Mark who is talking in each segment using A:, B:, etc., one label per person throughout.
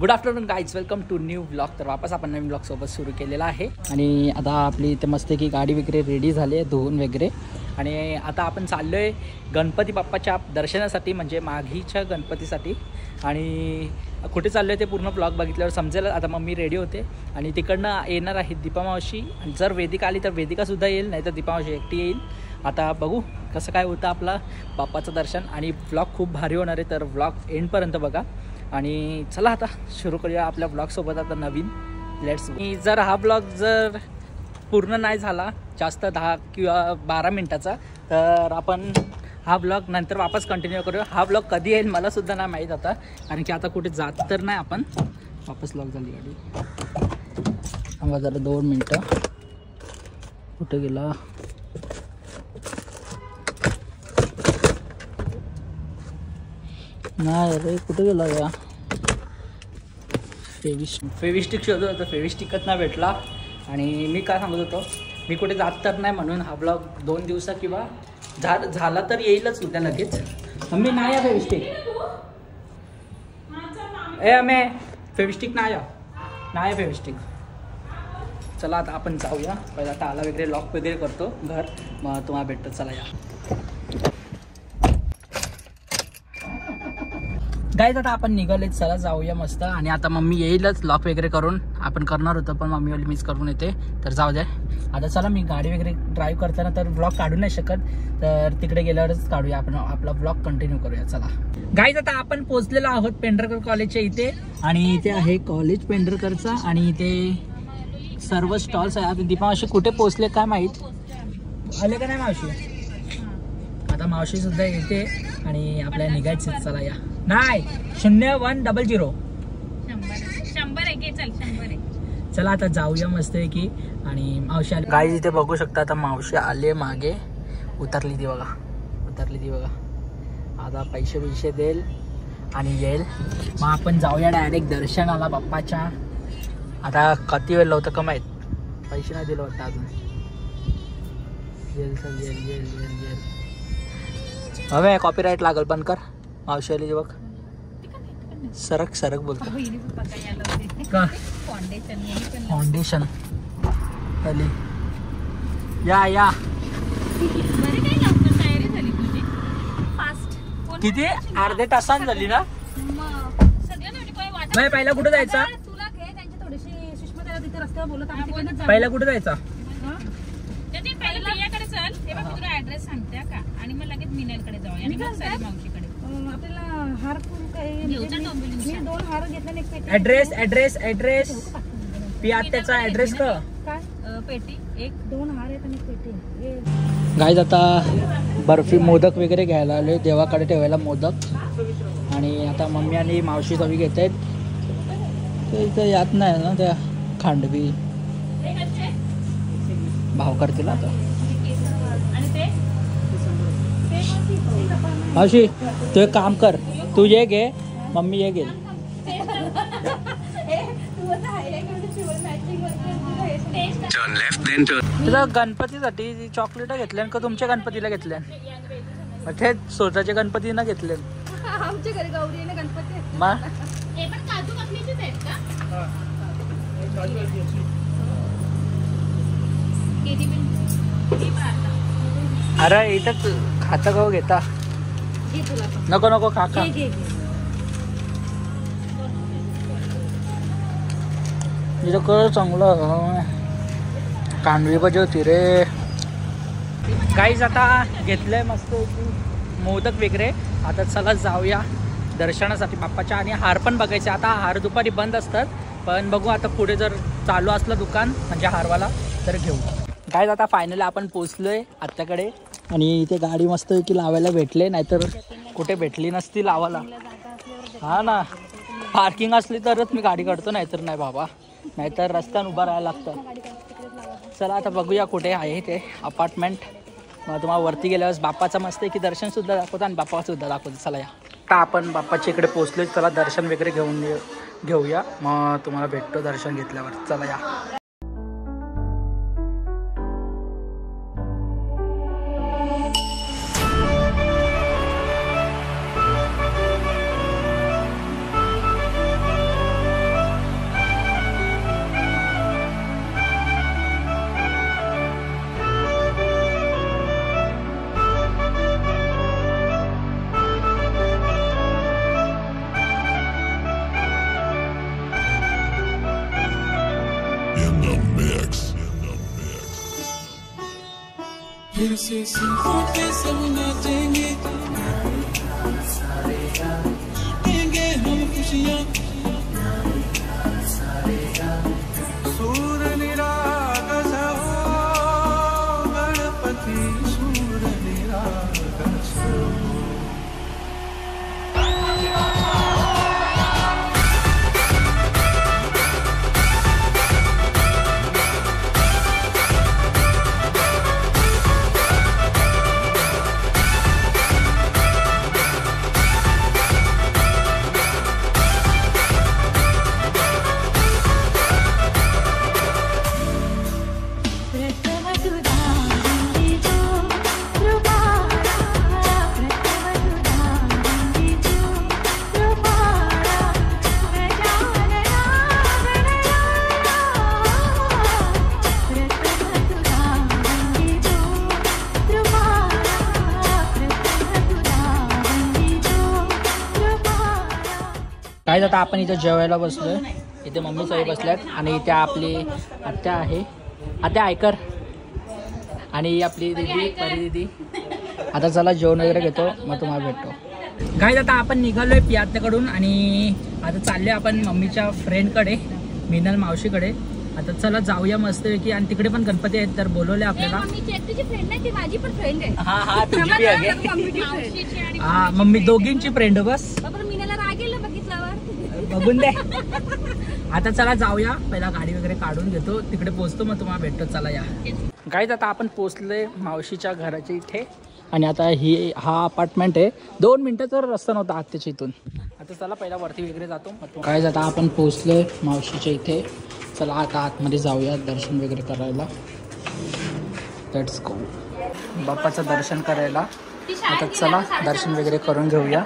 A: Good afternoon guys, welcome to new blog. तर वापस आपण नवीन ब्लॉग सोबत सुरू केलेला आहे आणि आता आपली इथे मस्त की गाडी वगैरे रेडी झाली आहे धुवून वगैरे. आणि आता आपण चाललो आहे गणपती बाप्पाच्या दर्शनासाठी, म्हणजे माघीच्या गणपतीसाठी. आणि कुठे चाललो आहे ते पूर्ण ब्लॉग बघितल्यावर समजेल. आता मम्मी रेडी होते आणि तिकडनं येणार आहे दीपा मावशी. आणि जर वेदिका आली तर वेदिकासुद्धा येईल, नाही तर दीपा मावशी एकटी येईल. आता बघू कसं काय होतं आपला बाप्पाचं दर्शन. आणि ब्लॉग खूप भारी होणार आहे, तर ब्लॉग एंडपर्यंत बघा. आणि चला आता सुरू करूया आपल्या ब्लॉगसोबत आता नवीन. लेट्स. जर हा ब्लॉग जर पूर्ण नाही झाला जास्त 10 किंवा 12 मिनटाचा, तर आपण हा ब्लॉग नंतर वापस कंटिन्यू करूया. हा ब्लॉग कधी येईल मलासुद्धा नाही माहीत आता, कारण की आता कुठे जात तर नाही आपण. वापस लॉग झाली गाडी. थांबा जरा 2 मिनटं. कुठे गेला? नाही रे, कुठे गेला या? फेविस्टिक शोधत होतो, फेविस्टिकच नाही भेटला. आणि मी काय सांगत होतो, मी कुठे जात तर नाही म्हणून हा ब्लॉग 2 दिवसा किंवा झाला तर येईलच उद्या लगेच. मम्मी नाही या फेविस्टिक. आम्ही फेविस्टिक नाही फेविस्टिक. चला आता आपण जाऊया. पहिला ताला वगैरे लॉक वगैरे करतो घर, मग तुम्हाला भेटतो. चला या गाईज, आता आपण निघाले. चला जाऊया मस्त. आणि आता मम्मी येईलच लॉक वगैरे करून. आपण करणार होतं पण मम्मी वाली मिस करून येते, तर जाऊ द्या. आता चला, मी गाडी वगैरे ड्राईव्ह करताना तर ब्लॉग काढू नाही शकत, तर तिकडे गेल्यावरच काढूया. आपण आपला ब्लॉग कंटिन्यू करूया. चला गाईज, आता आपण पोहोचलेलो आहोत पेंढरकर कॉलेजच्या इथे. आणि इथे आहे कॉलेज पेंढरकरचा. आणि इथे सर्व स्टॉल्स आहे. आता दीपा मावशी कुठे पोहोचले काय माहीत, आले का नाही मावशी? आता मावशी सुद्धा येते आणि आपल्याला निघायचं. चला या. नाही 0100 चला आता जाऊया मस्त आहे की. आणि मावशी आली गाईज, इथे बघू शकता. आता मावशी आले मागे, उतरली ती बघा. आता पैसे देईल आणि येईल. मग आपण जाऊया डायरेक्ट दर्शनाला बाप्पाच्या. आता किती वेळ लावतं का माहीत, पैसे नाही दिलं वाटतं अजून. येईल. हवे कॉपीराईट लागल, बंद कर. मावशी आली बघ. सरक बोलतो का? फाउंडेशन आली. या किती अर्ध्या तासात झाली ना. पहिला कुठे जायचा? पहिला कुठे जायचा?
B: ऍड्रेस सांगते का, आणि मग लगेच मिनलकडे जाऊया आणि मग सारी मावशीकडे. आपल्याला हार मी 2 हार घेतले.
A: ऍड्रेस पी आत्याचा ऍड्रेस का?
B: पेटी 1-2 हार आहेत आणि पेटी.
A: गाईज, आता बर्फी मोदक वगैरे घ्यायला आले देवाकडे ठेवायला मोदक. आणि आता मम्मी आणि मावशी चवी घेत आहेत. ते इथं यात नाही ना त्या खांडवी भाव करतील. आता मावशी तू एक काम कर, तू ये घे, मम्मी ये घे. तुझं गणपतीसाठी चॉकलेट घेतल्या का तुमच्या गणपतीला घेतल्या? ते स्वतःच्या गणपतीला घेतले.
B: आमच्या घरी गौरी आहे ना गणपती.
A: अरे इथं खाता गाव घेता. नको खा. इथं कर चांगलं कांडवी पाहिजे होती रे. काहीच आता घेतलंय मस्त मोदक वगैरे. आता चला जाऊया दर्शनासाठी बाप्पाच्या. आणि हार पण बघायचे. आता हार दुपारी बंद असतात, पण बघू आता पुढे जर चालू असलं दुकान म्हणजे हारवाला तर घेऊ. काय आता फायनली आपण पोचलोय आत्याकडे. आणि इथे गाडी मस्त की लावायला भेटले, नाहीतर कुठे भेटली नसती लावायला. हा ना, पार्किंग असली तरच मी गाडी काढतो, नाहीतर नाही बाबा. नाहीतर रस्त्यानं उभं राहायला लागतं. चला आता बघूया कुठे आहे ते अपार्टमेंट. मग तुम्हाला वरती गेल्यावर बाप्पाचं मस्त आहे की दर्शनसुद्धा दाखवतो आणि बाप्पासुद्धा दाखवतो. चला या. आता आपण बाप्पाच्या इकडे पोचलोय. चला दर्शन वगैरे घेऊया. मग तुम्हाला भेटतो दर्शन घेतल्यावर. चला या.
C: फिर से सीखों पे सब नाचेंगे, देंगे हम खुशियाँ। सूर निरागस हो गणपति, सूर निरागस हो।
A: काय आता आपण इथे जेवायला बसलोय. इथे मम्मी सगळे बसल्यात आणि इथे आपली आत्या आहे, आत्या ऐकर, आणि आपली दीदी परी दीदी. आता चला जेवण वगैरे घेतो, मग तुम्हाला भेटतो. काय आता आपण निघालोय पियात्याकडून आणि आता चाललोय आपण मम्मीच्या फ्रेंडकडे, मिनल मावशीकडे. आता चला जाऊया मस्तपैकी. आणि तिकडे पण गणपती आहेत तर बोलवले आपल्याला.
B: माझी पण फ्रेंड आहे.
A: हा हा तुझी बी आहे. हा मम्मी दोघींची फ्रेंड बस.
B: मीनाला राग गेला बघितल्यावर.
A: बघून दे. आता चला जाऊया, पहिला गाडी वगैरे काढून घेतो, तिकडे पोहोचतो, मग तुम्हाला भेटतो. चला या गाईज. आता आपण पोहोचलोय मावशीच्या घराच्या इथे आणि आता हा अपार्टमेंट आहे. 2 मिनिटाचा रस्ता नव्हता आत्याच्या इथून. आता चला पहिला वरती वगैरे जातो. गाईज आता आपण पोहोचलोय मावशीच्या इथे. चला आता आतमध्ये जाऊया दर्शन वगैरे करायला. Let's go. बाप्पाचं दर्शन करायला. आता चला दर्शन वगैरे करून घेऊया.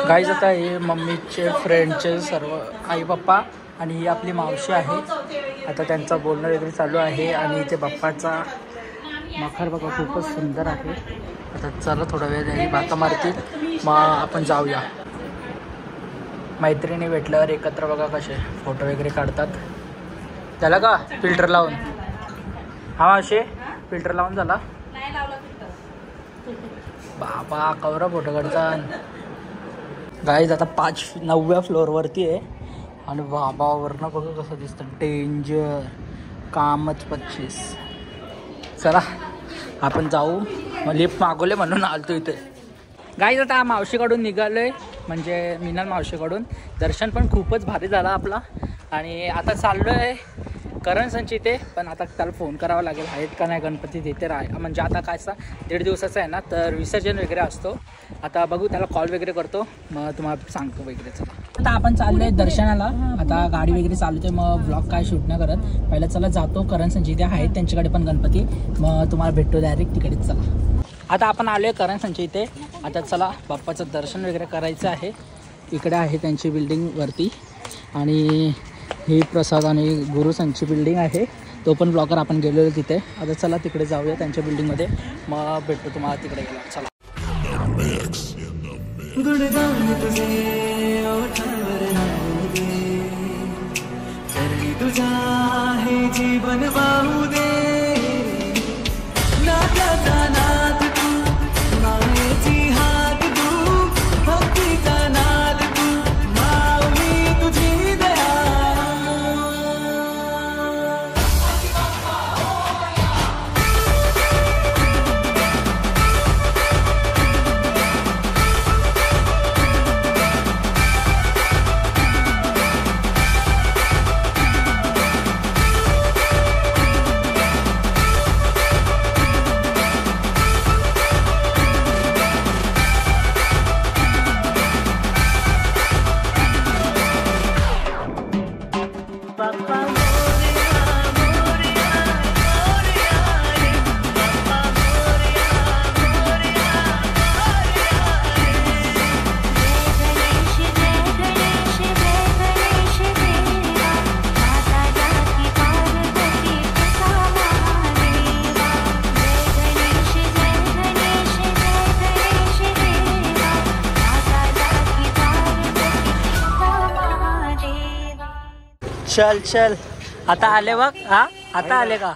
A: गाईज आता हे मम्मीचे फ्रेंडचे सर्व आई बाप्पा आणि ही आपली मावशी आहे. आता त्यांचं बोलणं वगैरे चालू आहे आणि इथे बाप्पाचा मखर बघा खूपच सुंदर आहे. आता चला थोडा वेळ त्यांनी बाता मारतील, मग आपण जाऊया. मैत्रिणी भेटल्यावर एकत्र बघा कसे फोटो वगैरे काढतात. त्याला का फिल्टर लावून. हा मावशी फिल्टर लावून झाला बाबा कवरा फोटो काढतात. गाईज आता 9व्या फ्लोअरवरती आहे आणि बाबावरनं बघा कसं दिसतं. डेंजर कामच 25. चला आपण जाऊ. मग लिफ्ट मागवले म्हणून आलतो इथे. गाईज आता मावशीकडून निघालोय, म्हणजे मिनल मावशीकडून. दर्शन पण खूपच भारी झाला आपला. आणि आता चाललो आहे करण संच इथे. पण आता त्याला फोन करावा लागेल आहेत का नाही गणपती तिथे म्हणजे आता काय असा 1.5 दिवसाचा आहे ना, तर विसर्जन वगैरे असतो. आता बघू, त्याला कॉल वगैरे करतो, मग तुम्हाला सांगतो वगैरे. चला आता आपण चाललो आहे दर्शनाला. आता गाडी वगैरे चालवते, मग ब्लॉग काय शूट नाही करत. पहिला चला जातो करण संच इथे आहेत, त्यांच्याकडे पण गणपती, मग तुम्हाला भेटतो डायरेक्ट तिकडेच. चला आता आपण आलो आहे करण संच इथे. आता चला बाप्पाचं दर्शन वगैरे करायचं आहे. इकडे आहे त्यांची बिल्डिंग वरती आणि ही प्रसाद आणि गुरुसांची बिल्डिंग आहे. तो पण ब्लॉगर आपण गेलेलो तिथे. आता चला तिकडे जाऊया त्यांच्या बिल्डिंगमध्ये, मग भेटतो तुम्हाला तिकडे गेला. चला.
C: गुणगान तुझे ओठावर राहू दे, चरणी तुझा हे जीवन वाहू दे. नात्याचा नाद तू, मायेची हात तू, भक्तीचा नाद तू, माऊली तुझी दया.
A: चल चल आता आले बघ. हा आता आले का?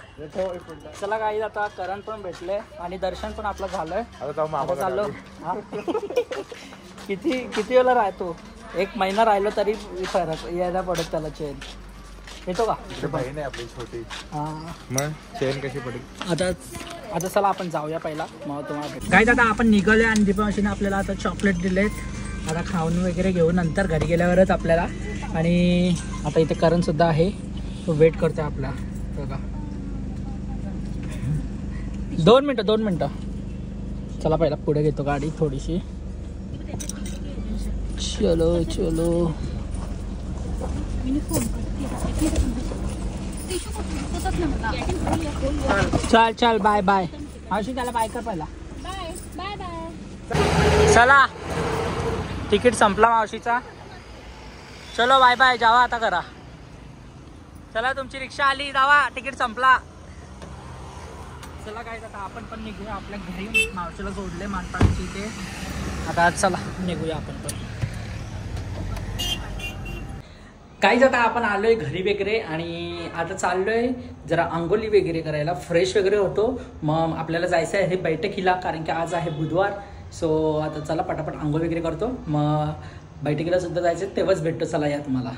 A: चला काही आता करण पण भेटले आणि दर्शन पण आपलं झालंय. आता चाललो. हा किती वेळेला राहतो? 1 महिना राहिलो तरी फरक यायला पडत त्याला. चेन येतो का?
D: बहीण आहे आपली छोटी.
A: हा
D: मग चेन कशी पडेल?
A: आता चला आपण जाऊया पहिला, मग तुम्हाला काय. आता आपण निघाले आणि दीपावशीने आपल्याला आता चॉकलेट दिलेत. आता खाऊन वगैरे घेऊन नंतर घरी गेल्यावरच आपल्याला. आणि आता इथे करण सुद्धा आहे, तो वेट करतोय आपला. बघा 2 मिनटं. चला पहिला पुढे घेतो गाडी थोडीशी. चलो चल बाय बाय. मावशी त्याला बाय कर पहिला. चला तिकीट संपला मावशीचा. चलो बाय बाय. जावा आता करा. चला तुमची रिक्षा आली, जावा. तिकीट संपला. चला काय आता आपण पण निघूया आपल्या घरी. मावशीला सोडले मानपाडीची इथे. आता चला निघूया आपण पण. काहीच आता आपण आलोय घरी वगैरे आणि आता चाललोय जरा आंघोळी वगैरे करायला. फ्रेश वगैरे होतो, मग आपल्याला जायचं आहे बैठकीला, कारण की आज आहे बुधवार. सो आता चला पटापट आंघोळ वगैरे करतो, मग बैठकीला सुद्धा जायचं, तेव्हाच भेटतो. चला या तुम्हाला.